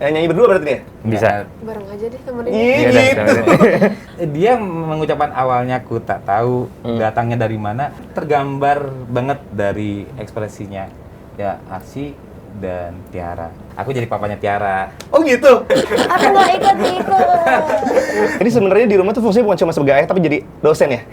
Nyanyi berdua berarti nih? Bisa. Bareng aja deh temenin. Iya gitu. Dia mengucapkan awalnya ku tak tahu datangnya dari mana, tergambar banget dari ekspresinya. Ya, Arsy dan Tiara. Aku jadi papanya Tiara. Oh gitu. Aku nggak ikut-ikut. Ini sebenarnya di rumah tuh fungsinya bukan cuma sebagai ayah tapi jadi dosen ya?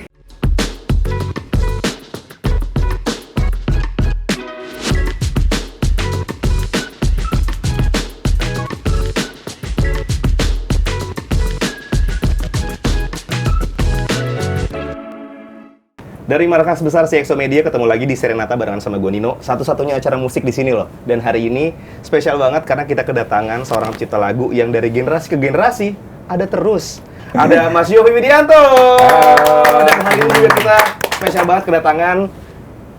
Dari markas besar CXO Media ketemu lagi di Serenata barengan sama gue Nino. Satu-satunya acara musik di sini loh. Dan hari ini spesial banget karena kita kedatangan seorang pencipta lagu yang dari generasi ke generasi ada terus. Ada Mas Yovie Widianto. Dan hari ini juga kita spesial banget kedatangan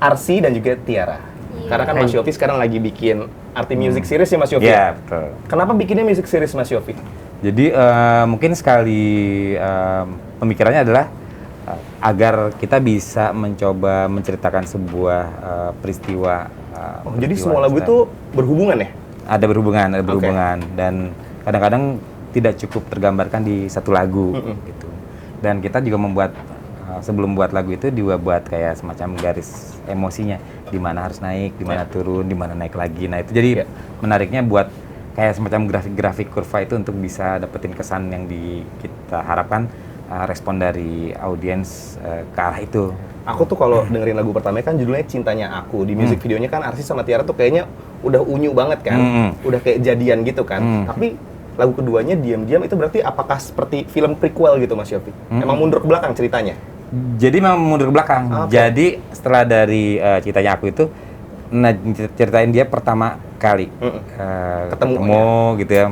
Arsy dan juga Tiara. Karena kan Mas Yovie sekarang lagi bikin Arti Music Series ya Mas Yovie? Iya, betul. Kenapa bikinnya Music Series Mas Yovie? Jadi mungkin sekali pemikirannya adalah agar kita bisa mencoba menceritakan sebuah peristiwa. Jadi semua lagu itu berhubungan ya? Ada berhubungan dan kadang-kadang tidak cukup tergambarkan di satu lagu gitu. Dan kita juga membuat sebelum buat lagu itu juga buat kayak semacam garis emosinya, di mana harus naik, di mana turun, di mana naik lagi. Nah, itu jadi menariknya buat kayak semacam grafik-grafik kurva itu untuk bisa dapetin kesan yang kita harapkan respon dari audiens ke arah itu. Aku tuh kalau dengerin lagu pertamanya kan judulnya Cintanya Aku. Di music videonya kan Arsy sama Tiara tuh kayaknya udah unyu banget kan. Udah kayak jadian gitu kan. Tapi lagu keduanya diam-diam itu berarti apakah seperti film prequel gitu Mas Yovie? Emang mundur ke belakang ceritanya? Jadi memang mundur ke belakang. Jadi setelah dari Cintanya Aku itu ceritain dia pertama kali ketemu gitu ya,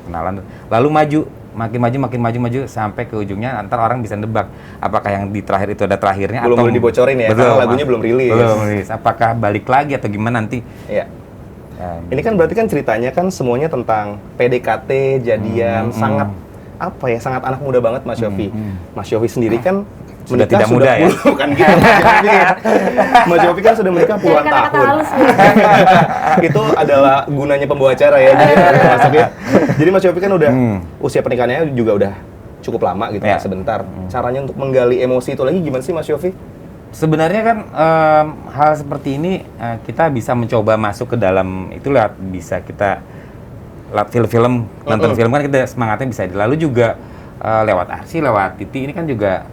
kenalan. Lalu makin maju sampai ke ujungnya ntar orang bisa nebak apakah yang di terakhir itu ada terakhirnya belum atau boleh dibocorin ya, karena lagunya belum rilis. Apakah balik lagi atau gimana nanti? Iya. Ini kan berarti kan ceritanya kan semuanya tentang PDKT, jadian, sangat sangat anak muda banget Mas Yovie. Mas Yovie sendiri kan sudah menikah tidak muda ya? Bukan gitu Mas Yovie kan sudah menikah puluhan tahun. Itu adalah gunanya pembawa acara ya. Jadi Mas Yovie kan udah usia pernikahannya juga udah cukup lama gitu ya, sebentar. Caranya untuk menggali emosi itu lagi gimana sih Mas Yovie? Sebenarnya kan hal seperti ini kita bisa mencoba masuk ke dalam itu lewat bisa kita lewat film-film, nonton film kan kita semangatnya bisa. Lalu juga lewat Arsy, lewat Titi ini kan juga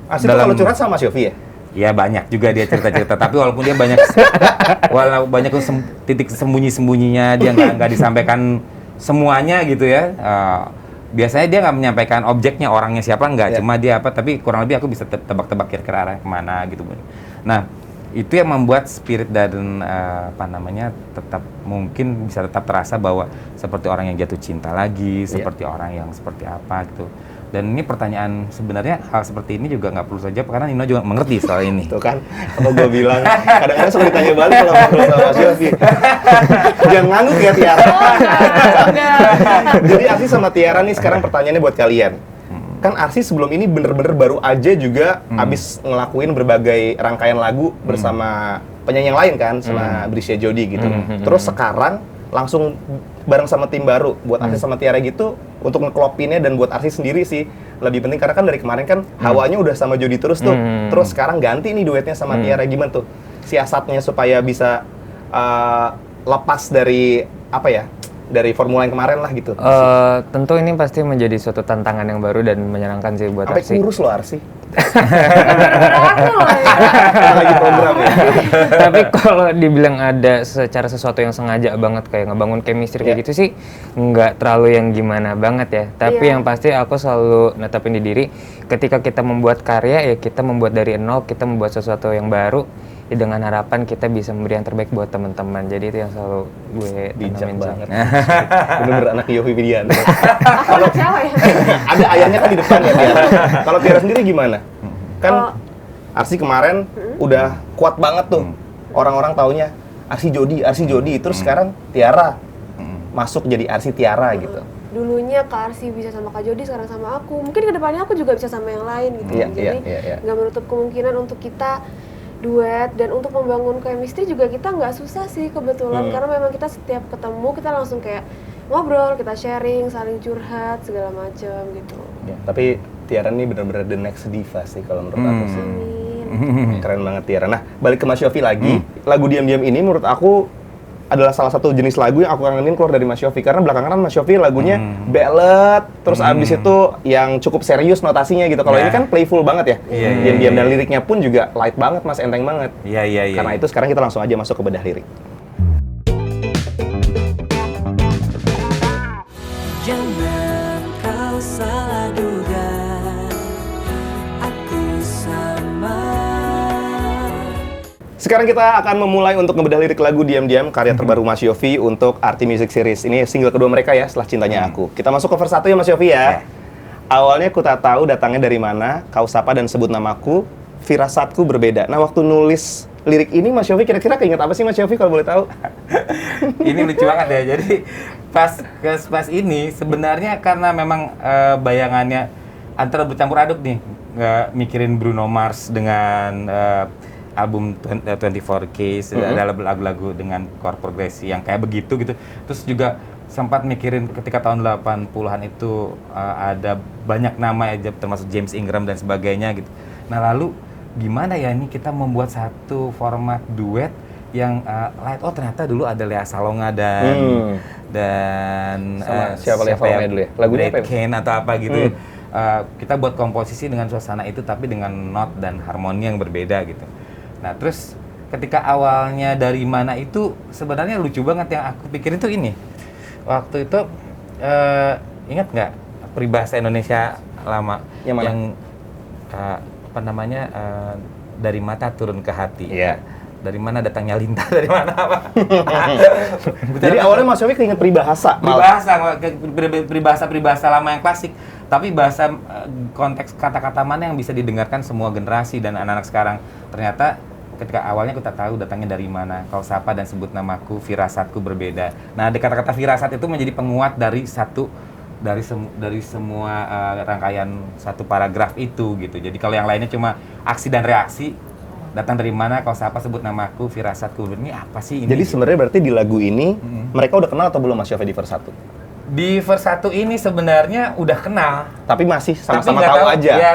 Arsy kalau curhat sama Mas Yovie ya? Ya banyak juga dia cerita-cerita, tapi walaupun dia banyak titik sembunyi-sembunyinya, dia nggak disampaikan semuanya gitu ya. Biasanya dia nggak menyampaikan objeknya, orangnya siapa, nggak, cuma dia apa, tapi kurang lebih aku bisa tebak-tebak kira-kira arah kemana gitu. Nah, itu yang membuat spirit dan tetap mungkin bisa tetap terasa bahwa seperti orang yang jatuh cinta lagi, seperti orang yang seperti apa gitu. Dan ini pertanyaan sebenarnya hal seperti ini juga nggak perlu saja karena Nino juga mengerti soal ini. Tuh kan, apa gue bilang kadang-kadang suka ditanya balik kalau ngobrol sama Mas Yovie. Jangan ngangguk ya Tiara. Jadi Arsy sama Tiara nih sekarang pertanyaannya buat kalian. Kan Arsy sebelum ini bener-bener baru aja juga abis ngelakuin berbagai rangkaian lagu bersama penyanyi yang lain kan, sama Brisya Jody gitu. Terus sekarang langsung bareng sama tim baru buat Arsy sama Tiara gitu untuk ngeklopinnya, dan buat Arsy sendiri sih lebih penting karena kan dari kemarin kan hawanya udah sama Jody terus tuh. Terus sekarang ganti nih duetnya sama Tiara, gimana tuh siasatnya supaya bisa lepas dari dari formula yang kemarin lah gitu? Tentu ini pasti menjadi suatu tantangan yang baru dan menyenangkan sih buat Arsy. Sampai kurus loh Arsy. Lagi program ya. Tapi kalau dibilang ada secara sesuatu yang sengaja banget kayak ngebangun chemistry kayak gitu sih nggak terlalu yang gimana banget ya. Tapi yang pasti aku selalu netapin di diri ketika kita membuat karya ya kita membuat dari nol, kita membuat sesuatu yang baru ya dengan harapan kita bisa memberi yang terbaik buat teman-teman. Jadi itu yang selalu gue bijak tanamin banget. Bener-bener anak Yovie Widianto. Kalau cewek ya? Ada ayahnya kan di depan ya Tiara. Kalau Tiara sendiri gimana? Kan Arsy kemarin udah kuat banget tuh. Orang-orang taunya Arsy Jody. Terus sekarang Tiara masuk jadi Arsy Tiara gitu. Dulunya Kak Arsy bisa sama Kak Jody, sekarang sama aku. Mungkin kedepannya aku juga bisa sama yang lain gitu. Jadi nggak menutup kemungkinan untuk kita duet, dan untuk membangun chemistry juga kita nggak susah sih kebetulan, karena memang kita setiap ketemu kita langsung kayak ngobrol, kita sharing, saling curhat segala macam gitu. Ya, tapi Tiara nih benar-benar the next diva sih kalau menurut aku sih. Keren banget Tiara. Nah, balik ke Mas Yofi lagi. Lagu Diam-Diam ini menurut aku adalah salah satu jenis lagu yang aku kangenin keluar dari Mas Yofi. Karena belakangan kan Mas Yofi lagunya ballad, terus abis itu yang cukup serius notasinya gitu. Kalau ini kan playful banget ya. Diam-diam dan liriknya pun juga light banget Mas, enteng banget. Iya. Karena itu sekarang kita langsung aja masuk ke bedah lirik. Jangan kau salah duga, aku sama. Sekarang kita akan memulai untuk ngebedah lirik lagu Diam-Diam karya terbaru Mas Yofi untuk Arti Music Series. Ini single kedua mereka ya setelah Cintanya Aku. Kita masuk ke verse 1 ya Mas Yofi ya. Awalnya ku tak tahu datangnya dari mana, kau sapa dan sebut namaku, firasatku berbeda. Nah waktu nulis lirik ini Mas Yofi kira-kira keinget apa sih Mas Yofi kalau boleh tahu? Ini lucu banget ya. Jadi pas ini sebenarnya karena memang bayangannya antara bercampur aduk nih. Mikirin Bruno Mars dengan album 24 Keys, ada lagu-lagu dengan chord progresi yang kayak begitu gitu. Terus juga sempat mikirin ketika tahun 80-an itu ada banyak nama ya, termasuk James Ingram dan sebagainya gitu. Nah lalu gimana ya ini kita membuat satu format duet yang light, oh ternyata dulu ada Lea Salonga dan siapa Lea Salonga dulu ya? Lagunya apa ya? Kane atau apa gitu. Kita buat komposisi dengan suasana itu tapi dengan not dan harmoni yang berbeda gitu. Nah terus ketika awalnya dari mana itu sebenarnya lucu banget yang aku pikirin tuh ini. Waktu itu ingat nggak peribahasa Indonesia lama yang mana? Apa namanya dari mata turun ke hati. Iya. Dari mana datangnya lintah, dari mana apa? Jadi awalnya Mas Yofi keinget peribahasa lama yang klasik. Tapi bahasa konteks kata-kata mana yang bisa didengarkan semua generasi dan anak-anak sekarang. Ternyata ketika awalnya kita tahu datangnya dari mana, kau sapa dan sebut namaku, firasatku berbeda. Nah, di kata-kata firasat itu menjadi penguat dari semua rangkaian satu paragraf itu gitu. Jadi kalau yang lainnya cuma aksi dan reaksi, datang dari mana, kau sapa sebut namaku, firasatku berbeda. Ini apa sih ini? Jadi sebenarnya berarti di lagu ini mereka udah kenal atau belum Mas Yofi di verse 1? Di verse 1 ini sebenarnya udah kenal. Tapi masih sama-sama nggak tahu aja. Ya,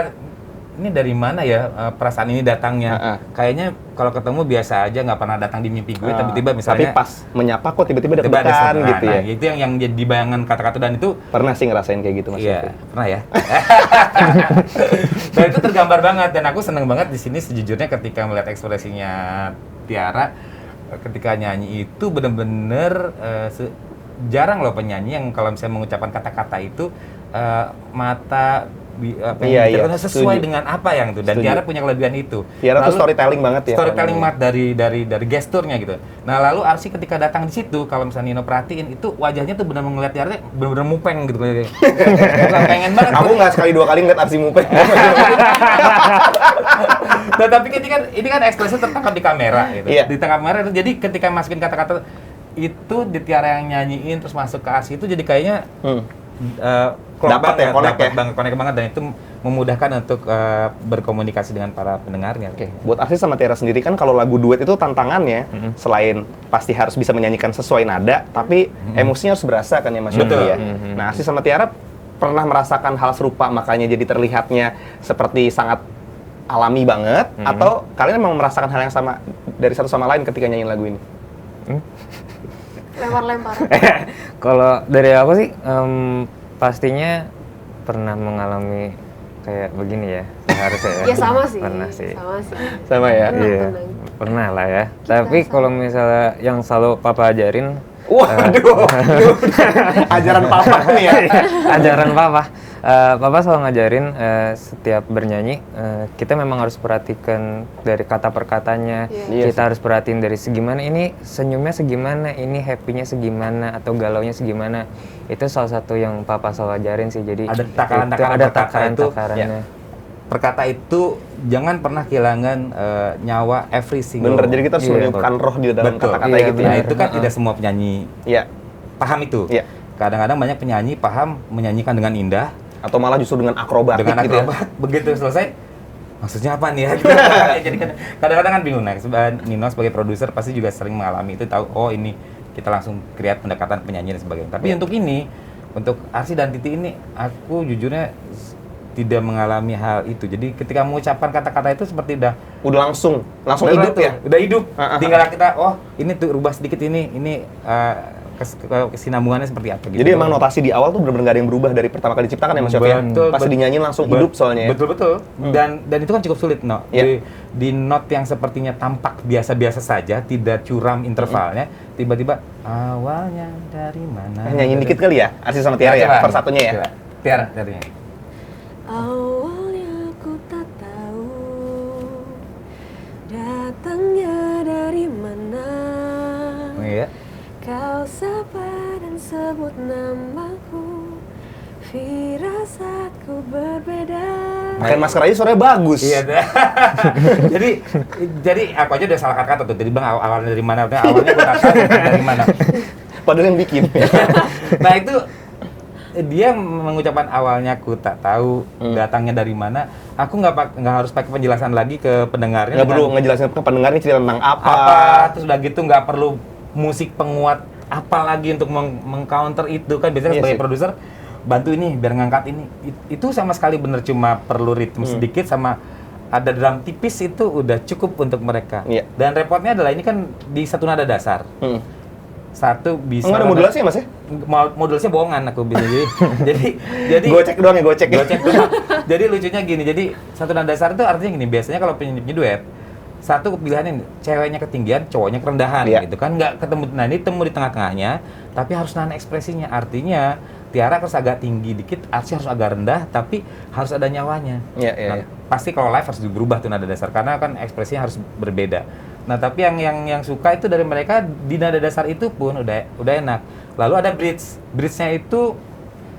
ini dari mana ya perasaan ini datangnya? Kayaknya kalau ketemu biasa aja, nggak pernah datang di mimpi gue. Tiba-tiba misalnya. Tapi pas menyapa kok tiba-tiba deg-degan gitu ya. Nah, itu yang jadi bayangan kata-kata dan itu. Pernah sih ngerasain kayak gitu Mas Yofi? Iya, pernah ya. Dan itu tergambar banget dan aku seneng banget di sini sejujurnya ketika melihat ekspresinya Tiara ketika nyanyi itu bener-bener jarang loh penyanyi yang kalau misalnya mengucapkan kata-kata itu mata sesuai dengan apa yang itu dan Tiara punya kelebihan itu. Tiara tuh storytelling banget ya. Storytelling banget dari gesturnya gitu. Nah lalu Arsy ketika datang di situ kalau misalnya Nino perhatiin itu wajahnya tuh benar-benar ngeliat Tiara benar-benar mupeng gitu. Pengen banget. Aku nggak sekali dua kali ngeliat Arsy mupeng. Nah tapi ini kan ekspresi tertangkap di kamera gitu. Iya. Di tengah kamera itu jadi ketika masukin kata-kata itu di Tiara yang nyanyiin terus masuk ke Arsy itu jadi kayaknya dapat connect banget dan itu memudahkan untuk berkomunikasi dengan para pendengarnya. Oke. Buat Arsy sama Tiara sendiri kan kalau lagu duet itu tantangannya selain pasti harus bisa menyanyikan sesuai nada, tapi emosinya harus berasa kan ya Mas Yofi ya. Nah Arsy sama Tiara pernah merasakan hal serupa makanya jadi terlihatnya seperti sangat alami banget atau kalian memang merasakan hal yang sama dari satu sama lain ketika nyanyiin lagu ini? Lempar-lempar. Kalau dari aku sih pastinya pernah mengalami kayak begini ya harusnya ya. Ya sama sih. Pernah sih. Sama ya? Iya, pernah lah ya. Tapi kalau misalnya yang selalu papa ajarin, waduh, ajaran papa nih ya. Ajaran papa. Papa selalu ngajarin setiap bernyanyi kita memang harus perhatikan dari kata per katanya. Kita harus perhatiin dari segimana ini senyumnya segimana, ini happy-nya segimana atau galaunya segimana. Itu salah satu yang papa selalu ajarin sih. Jadi ada takaran-takarannya. Perkata itu jangan pernah kehilangan nyawa every single. Bener, jadi kita harus meniupkan roh di dalam kata-kata gitu ya. Nah itu kan tidak semua penyanyi paham itu. Kadang-kadang banyak penyanyi paham menyanyikan dengan indah atau malah justru dengan akrobatik gitu ya. Begitu selesai maksudnya apa nih ya? Jadi kadang-kadang kan bingung. Nah, Nino sebagai produser pasti juga sering mengalami itu, tahu oh ini kita langsung create pendekatan penyanyi dan sebagainya. Tapi untuk ini, untuk Arsy dan Titi ini, aku jujurnya tidak mengalami hal itu. Jadi ketika mengucapkan kata-kata itu seperti udah langsung udah hidup ya. Udah hidup. Tinggal kita, oh ini tuh rubah sedikit ini kesinambungannya seperti apa gitu. Jadi emang notasi di awal tuh benar-benar nggak ada yang berubah dari pertama kali diciptakan ya Mas Yofi. Pas dinyanyiin langsung hidup soalnya. Betul. Dan itu kan cukup sulit, no. Di not yang sepertinya tampak biasa-biasa saja, tidak curam intervalnya, tiba-tiba awalnya dari mana? Nyanyiin dikit kali ya, Arsy sama Tiara ya, per satunya ya. Tiara dari. Awalnya ku tak tahu datangnya dari mana. Oh iya. Kau sapa dan sebut namaku, firasatku berbeda. Pakai masker aja suaranya bagus. Iya. jadi aku aja udah salah kata tuh. Jadi bang awalnya dari mana? Awalnya gue tak tahu dari mana. Padahal yang bikin. Nah itu dia mengucapkan awalnya aku tak tahu datangnya dari mana. Aku nggak harus pakai penjelasan lagi ke pendengarnya. Nggak perlu ngejelasin ke pendengarnya cerita tentang apa. Terus udah gitu nggak perlu musik penguat apa lagi untuk mengcounter itu kan biasanya sebagai produser bantu ini biar ngangkat ini. Itu sama sekali bener cuma perlu ritme sedikit sama ada drum tipis itu udah cukup untuk mereka. Dan repotnya adalah ini kan di satu nada dasar. Satu bisa. Enggak ada modulasi ya Mas ya? Modulasinya bohongan aku bisa jadi gocek doang ya gocek. Jadi lucunya gini. Jadi satu nada dasar itu artinya gini. Biasanya kalau penyanyi duet satu pilihannya ceweknya ketinggian, cowoknya kerendahan gitu kan nggak ketemu. Nah ini temu di tengah-tengahnya, tapi harus nahan ekspresinya. Artinya Tiara harus agak tinggi dikit, Arsy harus agak rendah, tapi harus ada nyawanya. Pasti kalau live harus berubah tuh nada dasar karena kan ekspresinya harus berbeda. Nah tapi yang suka itu dari mereka di nada dasar itu pun udah enak. Lalu ada bridge-nya itu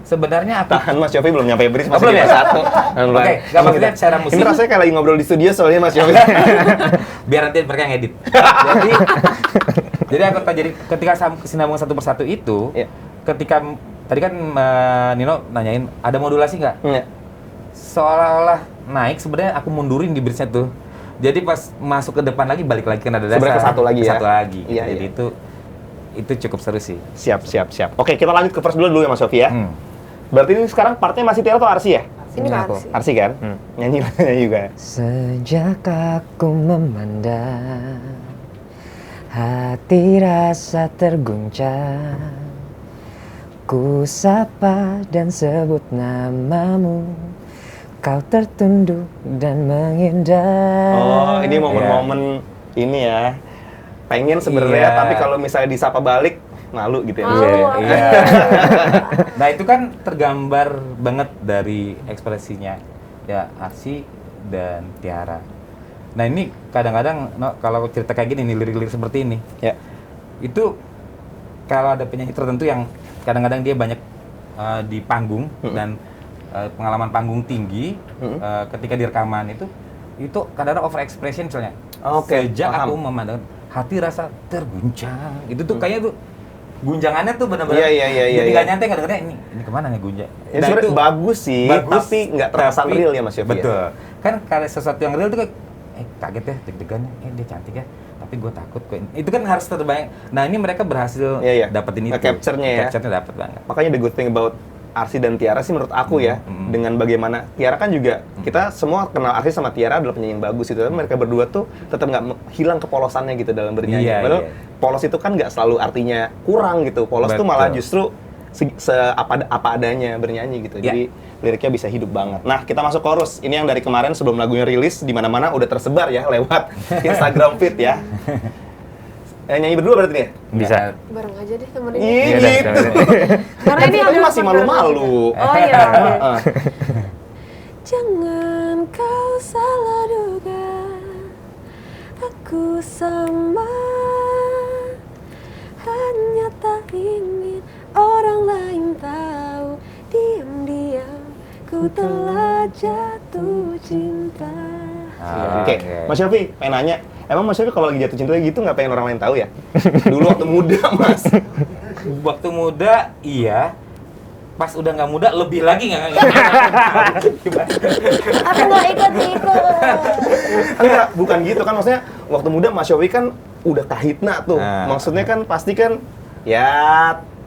sebenarnya apa? Tahan Mas Yofi belum nyampe bridge masih di satu. Oke, nggak maksudnya secara musik. Ini rasanya kayak lagi ngobrol di studio soalnya Mas Yofi. Biar nanti mereka yang edit. Jadi aku jadi ketika kesinambungan satu persatu itu, ketika tadi kan Nino nanyain ada modulasi nggak? Seolah-olah naik sebenarnya aku mundurin di bridge-nya tuh. Jadi pas masuk ke depan lagi balik lagi ke nada dasar. Sebenarnya ke satu lagi ya. Satu lagi. Iya, Jadi itu cukup seru sih. Siap. Oke, kita lanjut ke verse dulu ya Mas Yofi ya. Berarti ini sekarang partnya masih Tiara atau Arsy ya? Ini aku. Arsy kan? Nyanyi juga. Sejak aku memandang, hati rasa terguncang. Ku sapa dan sebut namamu, kau tertunduk dan menghindar. Oh, ini momen-momen ini ya. Pengen sebenarnya, tapi kalau misalnya disapa balik, malu gitu ya. Iya. Nah itu kan tergambar banget dari ekspresinya ya Arsy dan Tiara. Nah ini kadang-kadang kalau cerita kayak gini nih lirik-lirik seperti ini, itu kalau ada penyanyi tertentu yang kadang-kadang dia banyak di panggung dan pengalaman panggung tinggi, ketika di rekaman itu kadang-kadang over expression misalnya. Sejak aku memandang hati rasa terguncang, itu tuh kayaknya tuh gunjangannya tuh benar-benar jadi nggak nyantai kadang-kadang ini kemana nih gunjang. Nah, itu bagus sih, tapi nggak terkesan real ya Mas Yofi. Betul. Kan kalau sesuatu yang real tuh kaget ya, deg-degan dia cantik ya, tapi gue takut kok. Itu kan harus terbayang. Nah ini mereka berhasil dapetin itu. Capture-nya ya. Capture-nya dapet banget. Makanya the good thing about Arsy dan Tiara sih menurut aku ya, dengan bagaimana Tiara kan juga kita semua kenal Arsy sama Tiara adalah penyanyi yang bagus gitu, tapi mereka berdua tuh tetap nggak hilang kepolosannya gitu dalam bernyanyi. Padahal polos itu kan nggak selalu artinya kurang gitu, polos tuh malah justru apa adanya bernyanyi gitu. Jadi liriknya bisa hidup banget. Nah kita masuk chorus, ini yang dari kemarin sebelum lagunya rilis di mana-mana udah tersebar ya lewat Instagram feed ya. Nyanyi berdua berarti nih? Bisa. Bareng aja deh temenin. Iya gitu. Karena ini aku masih malu-malu. Oh iya. Jangan kau salah duga, aku sama, hanya tak ingin orang lain tahu. Diam-diam ku telah jatuh cinta. Oke, Mas Yofi pengen nanya, emang Mas Yofi kalau lagi jatuh cinta gitu nggak pengen orang lain tahu ya? Dulu waktu muda Mas. Waktu muda iya, pas udah nggak muda lebih lagi nggak. Aku nggak ikut. Enggak, bukan gitu kan, maksudnya waktu muda Mas Yofi kan udah kahitna tuh. Maksudnya kan pasti kan ya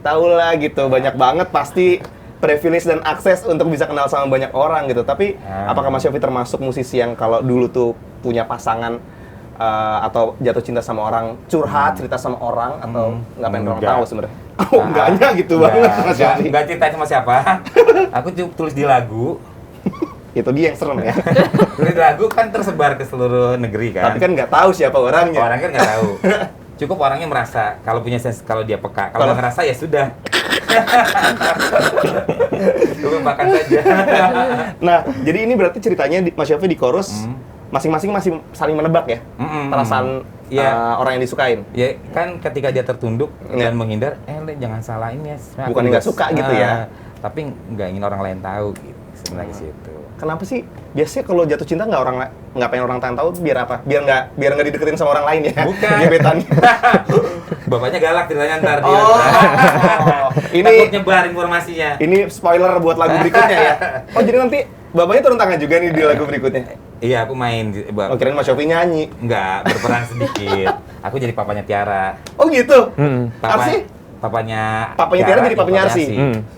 tau lah gitu, banyak banget pasti privilege dan akses untuk bisa kenal sama banyak orang gitu. Tapi apakah Mas Yofi termasuk musisi yang kalau dulu tuh punya pasangan atau jatuh cinta sama orang, curhat, cerita sama orang, atau nggak pengen orang tahu sebenarnya? Oh, enggaknya gitu banget Mas Yofi. Enggak cerita sama siapa. Aku cuma tulis di lagu. Itu dia yang serem ya. Tulis di lagu kan tersebar ke seluruh negeri kan. Tapi kan nggak tahu siapa orangnya. Orang kan nggak tahu. Cukup orangnya merasa kalau punya sense, kalau dia peka. Kalau nggak ngerasa ya sudah. Lupakan saja. Nah, jadi ini berarti ceritanya Mas Yofi di chorus masing-masing masih saling menebak ya perasaan orang yang disukain. Ya kan ketika dia tertunduk dan menghindar, Le, jangan salah ini ya. Bukan nggak suka gitu ya. Tapi nggak ingin orang lain tahu gitu sebenarnya situ. Kenapa sih biasanya kalau jatuh cinta nggak pengen orang lain tahu biar apa? Biar nggak dideketin sama orang lain ya? Bukan. Gebetan. Bapaknya galak ceritanya ntar dia. Ini takut nyebar informasinya. Ini spoiler buat lagu berikutnya ya. Oh jadi nanti bapaknya turun tangan juga nih di lagu berikutnya? Iya aku main. Oh kirain Mas Yofi nyanyi. Enggak, berperan sedikit. Aku jadi papanya Tiara. Oh gitu? Papanya Tiara jadi papanya Arsi?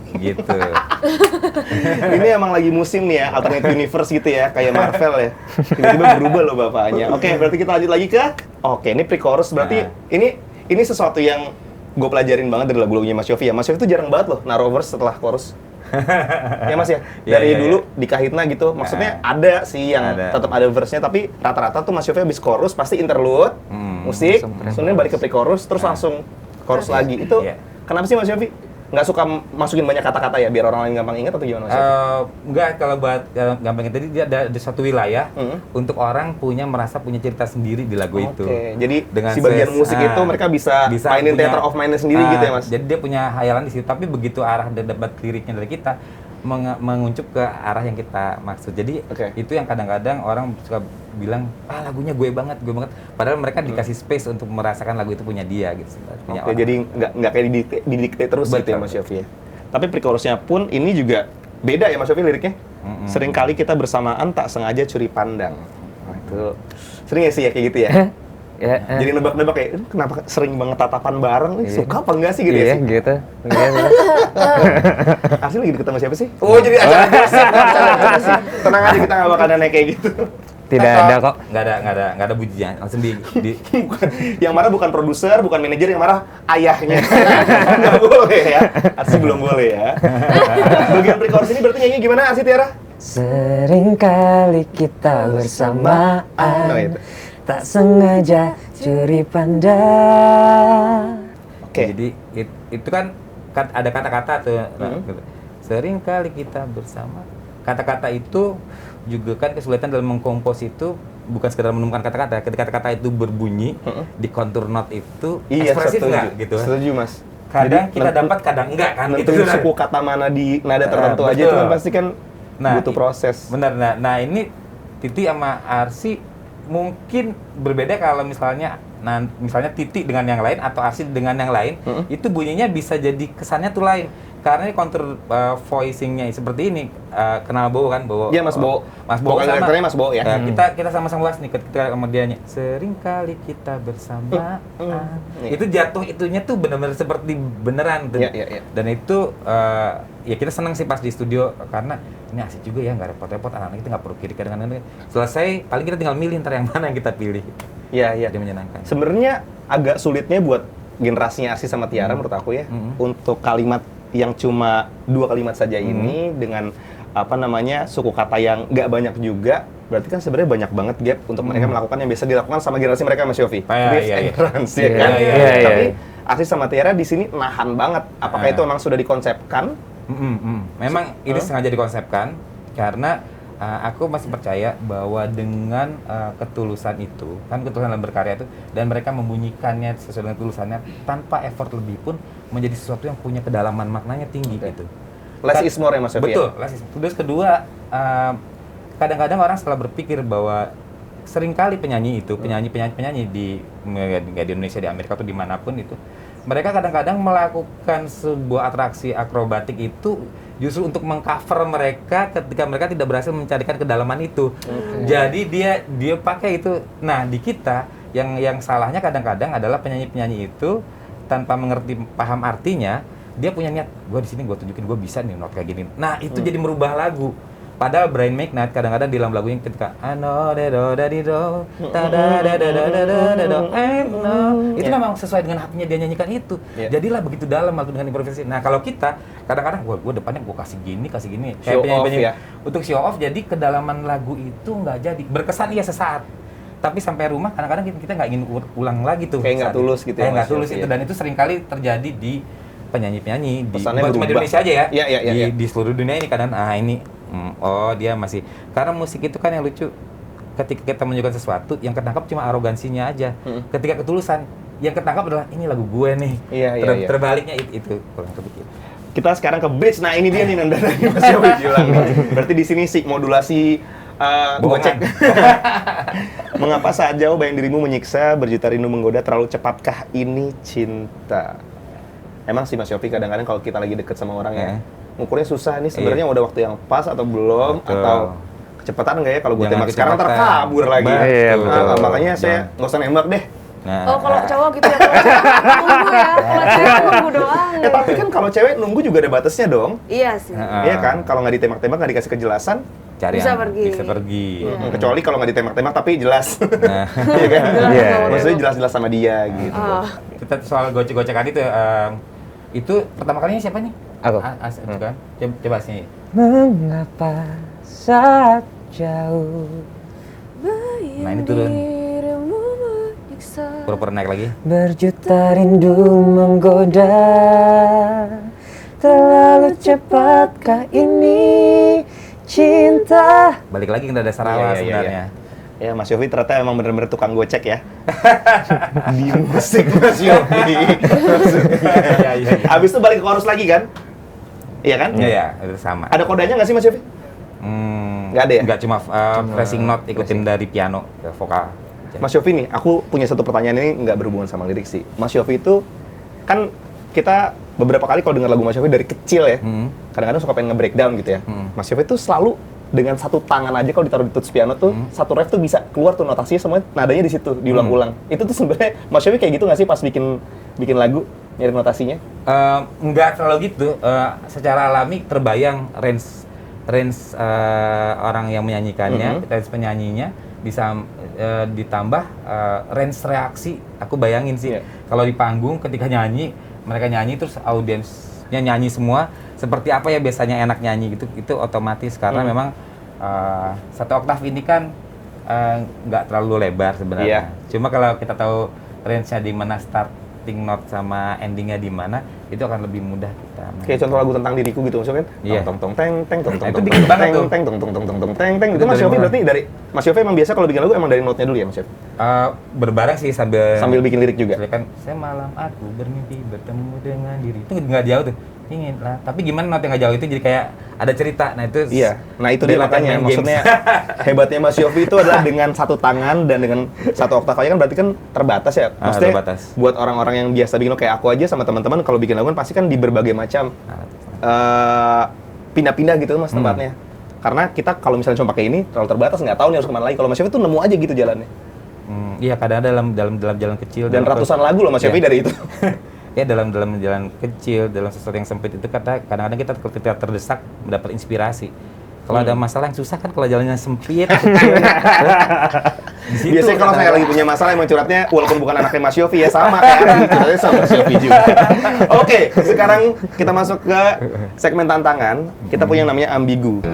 Gitu. Ini emang lagi musim nih ya, alternate universe gitu ya, kayak Marvel ya. Tiba-tiba berubah loh bapaknya. Oke, berarti kita lanjut lagi ke ini pre-chorus. Berarti ini sesuatu yang gue pelajarin banget dari lagu-lagunya Mas Yofi ya. Mas Yofi tuh jarang banget loh naruh verse setelah chorus. Ya Mas ya? Dari dulu di Kahitna gitu, maksudnya ada sih yang tetap ada verse-nya, tapi rata-rata tuh Mas Yofi habis chorus pasti interlude, musik, sebenarnya balik ke pre-chorus, terus langsung chorus lagi. Itu kenapa sih Mas Yofi nggak suka masukin banyak kata-kata ya biar orang lain gampang ingat atau gimana Mas Yofi? Enggak, kalau buat gampang ingat, tadi dia ada satu wilayah untuk orang merasa punya cerita sendiri di lagu itu. Jadi dengan si bagian musik itu mereka bisa mainin theater of mind sendiri gitu ya Mas? Jadi dia punya hayalan di situ, tapi begitu arah debat liriknya dari kita menguncup ke arah yang kita maksud. Jadi itu yang kadang-kadang orang suka bilang, lagunya gue banget. Padahal mereka dikasih space untuk merasakan lagu itu punya dia gitu. Jadi nggak kayak didikte terus gitu ya Mas Yofi ya. Tapi pre-chorusnya pun ini juga beda ya Mas Yofi liriknya. Seringkali kita bersamaan tak sengaja curi pandang. Itu sering ya sih ya kayak gitu ya. Jadi nebak-nebak kayak kenapa sering banget tatapan bareng, suka apa enggak sih gitu ya sih? Gitu. Asli lagi deket sama siapa sih? Oh jadi acara gosip, tenang aja kita nggak bakal naik kayak gitu. Tidak ada kok. Nggak ada bujian, langsung di yang marah bukan produser, bukan manajer, yang marah ayahnya. Nggak boleh ya, Arsi belum boleh ya. Bagian pre-chorus ini berarti nyanyi gimana Arsi Tiara? Seringkali kita bersamaan, tak sengaja curi pandang. Jadi itu kan ada kata-kata tuh. Seringkali kita bersama. Kata-kata itu juga kan kesulitan dalam mengkompos itu bukan sekedar menemukan kata-kata. Ketika kata-kata itu berbunyi di kontur not itu ekspresif nggak gitu. Setuju Mas. Kadang kita dapat, kadang enggak kan. Nentuin suku kata mana di nada tertentu aja itu kan pasti kan butuh proses. Benar. Nah ini Titi sama Arsi mungkin berbeda kalau misalnya Titi dengan yang lain atau Arsi dengan yang lain, itu bunyinya bisa jadi kesannya tuh lain. Karena ini kontur voicingnya seperti ini, kenal Bowo kan? Bowo. Iya Mas Bowo. Mas Bowo sama. Mas Bowo ya. Kita sama-sama bahas nih ketika sama dianya. Seringkali kita bersama. Itu jatuh itunya tuh benar-benar seperti beneran tuh. Iya. Dan itu ya kita senang sih pas di studio karena ini asik juga ya, nggak repot-repot, anak-anak kita nggak perlu kiri kanan. Selesai paling kita tinggal milih ntar yang mana yang kita pilih. Iya. Dia menyenangkan. Sebenarnya agak sulitnya buat generasinya Arsi sama Tiara menurut aku ya, untuk kalimat yang cuma 2 kalimat saja ini dengan suku kata yang nggak banyak juga, berarti kan sebenarnya banyak banget gap untuk mereka melakukan yang biasa dilakukan sama generasi mereka Mas Yofi. Iya. Tapi Arsi sama Tiara di sini nahan banget. Apakah itu memang sudah dikonsepkan? Memang ini sengaja dikonsepkan karena aku masih percaya bahwa dengan ketulusan itu, kan ketulusan dalam berkarya itu, dan mereka membunyikannya sesuai dengan ketulusannya tanpa effort lebih pun menjadi sesuatu yang punya kedalaman maknanya tinggi gitu. Less is more ya Mas Yofi. Betul, less is. Terus kedua, kadang-kadang orang setelah berpikir bahwa seringkali penyanyi di Indonesia, di Amerika atau dimanapun itu, mereka kadang-kadang melakukan sebuah atraksi akrobatik itu justru untuk mengcover mereka ketika mereka tidak berhasil mencarikan kedalaman itu. Jadi dia pakai itu. Nah di kita yang salahnya kadang-kadang adalah penyanyi-penyanyi itu tanpa mengerti paham artinya, dia punya niat, gue di sini gue tunjukin gue bisa nih not kayak gini. Nah itu jadi merubah lagu. Padahal Brian McKnight kadang-kadang di dalam lagunya ketika ano de do da di do ta da da da da da da do itu memang sesuai dengan hatinya dia nyanyikan itu. Jadilah begitu dalam lagu dengan improvisasi. Nah kalau kita kadang-kadang gue depannya gue kasih gini show off ya. Untuk show off, jadi kedalaman lagu itu nggak jadi berkesan iya sesaat. Tapi sampai rumah kadang-kadang kita nggak ingin ulang lagi tuh. Kayak nggak tulus gitu ya. Kayak nggak tulus itu, dan itu seringkali terjadi di penyanyi-penyanyi bukan cuma di Indonesia aja ya. Di seluruh dunia ini kadang ini oh dia masih, karena musik itu kan yang lucu, ketika kita menunjukkan sesuatu yang ketangkap cuma arogansinya aja. Ketika ketulusan yang ketangkap adalah ini lagu gue nih. Terbaliknya itu kurang kepikir. Kita sekarang ke bridge. Nah ini dia nih Nanda dari Mas Yofi bilang. Berarti di sini sih modulasi gocek. Mengapa saat jauh bayang dirimu menyiksa, berjuta rindu menggoda, terlalu cepatkah ini cinta? Emang sih Mas Yofi kadang-kadang kalau kita lagi deket sama orang ya, ngukurnya susah nih sebenarnya udah waktu yang pas atau belum. Betul. Atau kecepatan nggak ya kalau gue tembak sekarang terkabur lagi. Makanya saya nggak usah nembak deh. Kalau cowok gitu ya, kalau cewek nunggu ya, kalau cewek nunggu doang. Tapi kan kalau cewek nunggu juga ada batasnya dong. Iya sih. Iya kan, kalau nggak ditembak-tembak nggak dikasih kejelasan, bisa pergi. Kecuali kalau nggak ditembak-tembak tapi jelas. Iya kan? Maksudnya jelas-jelas sama dia gitu. Kita soal gocek-gocekan itu pertama kalinya siapa nih? Aku. Itu kan. Coba sih. Mengapa saat jauh. Nah ini turun. Pura-pura naik lagi. Berjuta rindu menggoda, terlalu cepatkah ini cinta? Balik lagi ke dasar awal sebenarnya. Ya Mas Yofi ternyata emang bener-bener tukang gocek ya. Di musik Mas Yofi. Abis itu balik ke chorus lagi kan? Iya kan? Iya, itu sama. Ada kodenya nggak sih Mas Yofi? Nggak ada ya? Nggak, cuma pressing note ikutin dari piano ke vokal. Mas Yofi nih, aku punya satu pertanyaan, ini nggak berhubungan sama lirik sih. Mas Yofi itu, kan kita beberapa kali kalau dengar lagu Mas Yofi dari kecil ya, kadang-kadang suka pengen nge-breakdown gitu ya. Mas Yofi itu selalu dengan satu tangan aja kalau ditaruh di tuts piano tuh, satu ref tuh bisa keluar tuh notasinya semuanya, nadanya di situ, diulang-ulang. Itu tuh sebenarnya Mas Yofi kayak gitu nggak sih pas bikin lagu, nyari notasinya? Nggak terlalu gitu. Secara alami terbayang range orang yang menyanyikannya, range penyanyinya, bisa ditambah range reaksi. Aku bayangin sih, kalau di panggung ketika mereka nyanyi terus audiensnya nyanyi semua, seperti apa ya biasanya enak nyanyi gitu, itu otomatis karena memang satu oktav ini kan nggak terlalu lebar sebenarnya. Cuma kalau kita tahu range-nya di mana, starting note sama endingnya di mana, itu akan lebih mudah kita. Kayak contoh lagu tentang diriku gitu maksudnya kan? Tong tong teng teng tong tong itu tong dikit banget tuh. teng tong tong tong tong tong teng teng. Itu Mas Yofi berarti dari Mas Yofi emang biasa kalau bikin lagu emang dari note-nya dulu ya Mas Yofi? Berbareng sih sambil bikin lirik juga. Kan semalam aku bermimpi bertemu dengan diri. Itu nggak jauh tuh. Ingin lah. Tapi gimana note yang nggak jauh itu jadi kayak ada cerita. Nah itu. Iya. Nah itu dia makanya maksudnya hebatnya Mas Yofi itu adalah dengan satu tangan dan dengan satu oktav aja kan berarti kan terbatas ya. Maksudnya terbatas. Buat orang-orang yang biasa bikin kayak aku aja sama teman-teman kalau bikin lagu kan pasti kan di berbagai macam pindah-pindah gitu Mas tempatnya. Karena kita kalau misalnya cuma pakai ini terlalu terbatas, nggak tahu nih harus kemana lagi. Kalau Mas Yofi tuh nemu aja gitu jalannya. Iya kadang dalam jalan kecil. Dan ratusan lagu loh Mas Yofi dari itu. Ya dalam jalan kecil, dalam sesuatu yang sempit itu kadang-kadang kita ketika terdesak mendapat inspirasi. Kalau ada masalah yang susah kan kalau jalannya sempit. Biasanya kalau saya lagi punya masalah emang curhatnya walaupun bukan anaknya Mas Yofi ya sama kayak curhatnya sama Mas Yofi juga. Oke, sekarang kita masuk ke segmen tantangan. Kita punya yang namanya ambigu.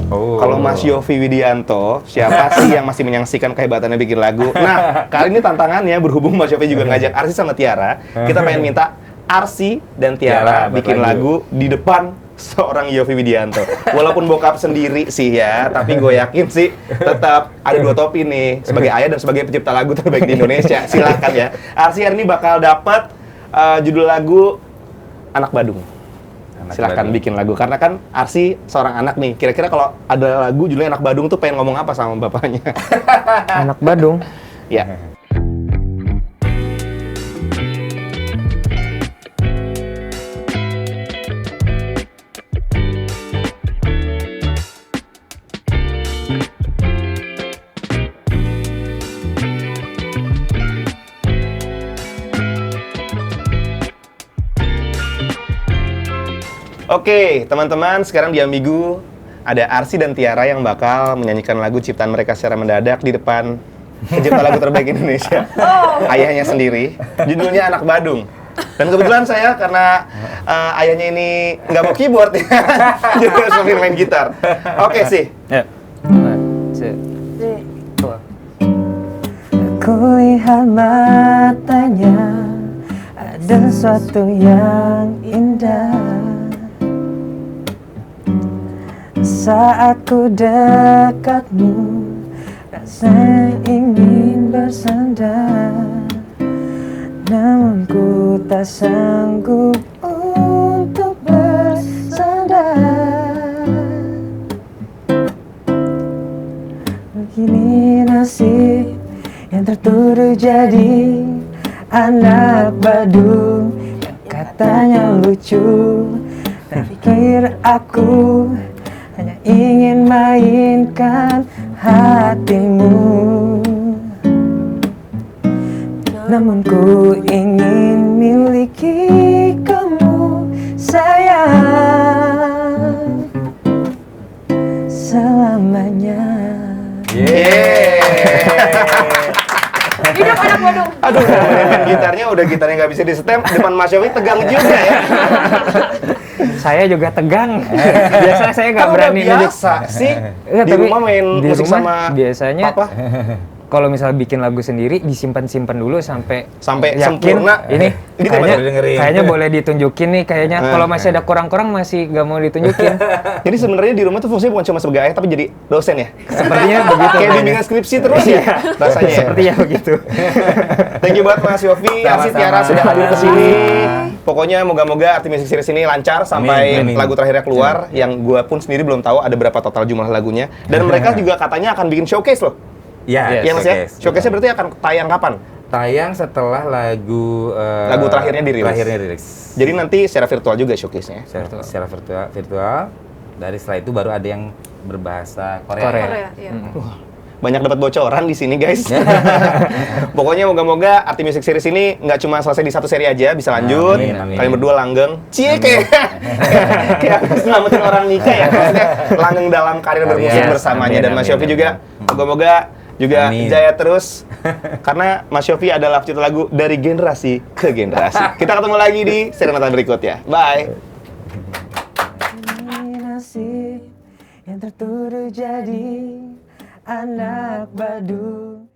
Kalau Mas Yofi Widianto, siapa sih yang masih menyaksikan kehebatannya bikin lagu? Nah, kali ini tantangannya berhubung Mas Yofi juga ngajak Arsy sama Tiara, kita pengen minta Arsy dan Tiara bikin lagu di depan seorang Yofi Widianto. Walaupun bokap sendiri sih ya, tapi gue yakin sih tetap ada dua topi nih, sebagai ayah dan sebagai pencipta lagu terbaik di Indonesia. Silakan ya. Arsy hari ini bakal dapat judul lagu Anak Badung. Silahkan bikin lagu, karena kan Arsy seorang anak nih. Kira-kira kalau ada lagu judulnya Anak Badung tuh pengen ngomong apa sama bapaknya? Anak Badung? Ya. Oke, teman-teman, sekarang di Ambigu ada Arsy dan Tiara yang bakal menyanyikan lagu ciptaan mereka secara mendadak di depan pencipta lagu terbaik Indonesia, ayahnya sendiri. Judulnya Anak Badung. Dan kebetulan saya karena ayahnya ini nggak mau keyboard, jadi harus main gitar. Oke sih. Ya. Nih. Ku lihat matanya, ada sesuatu yang indah. Saat ku dekatmu, rasa ingin bersandar, namun ku tak sanggup untuk bersandar. Begini nasib yang tertuduh jadi anak badung yang katanya lucu. Dan pikir aku hanya ingin mainkan hatimu, namun ku ingin miliki kamu sayang selamanya. Hidup anak Badung. Aduh, main gitarnya udah gitarnya nggak bisa disetem, depan Mas Yofi tegang juga ya. Saya juga tegang. Biasanya saya nggak Kan udah berani nunjuk. biasa sih Enggak, di tapi rumah main di musik rumah sama biasanya papa. Kalau misal bikin lagu sendiri disimpan-simpan dulu sampai Sampai yakin sempurna. ini Gitu kayaknya, baru dengerin. kayaknya boleh ditunjukin nih kayaknya. Kalau masih ada kurang-kurang masih nggak mau ditunjukin. Jadi sebenarnya di rumah tuh fungsinya bukan cuma sebagai ayah tapi jadi dosen ya. Sepertinya begitu. Kayak bimbingan skripsi terus ya rasanya. Ya. Sepertinya begitu. Thank you banget Mas Yofi, Arsy, Tiara sudah hadir ke sini. Pokoknya moga-moga Arti Music Series ini lancar sampai Amin. lagu terakhirnya keluar yang gua pun sendiri belum tahu ada berapa total jumlah lagunya. Dan mereka juga katanya akan bikin showcase loh. Ya, Iya Mas ya? Showcase-nya berarti akan tayang kapan? tayang setelah lagu Lagu terakhirnya dirilis. Terakhirnya Jadi nanti secara virtual juga showcase-nya. secara virtual. Dari setelah itu baru ada yang berbahasa Korea. Korea, iya. Banyak dapat bocoran di sini guys. Pokoknya moga-moga Arti Music Series ini nggak cuma selesai di satu seri aja, bisa lanjut. Amin. Kalian berdua langgeng. Cie kayak habis selamatin orang nikah ya. Maksudnya langgeng dalam karir bermusik Yes, bersamanya. amin, Dan Mas amin, Yofi amin. juga moga-moga juga Amin. jaya terus. Karena Mas Yofi adalah pencipta lagu dari generasi ke generasi. Kita ketemu lagi di Serenata berikutnya. Bye. Ini nasib yang tertuduh jadi anak badung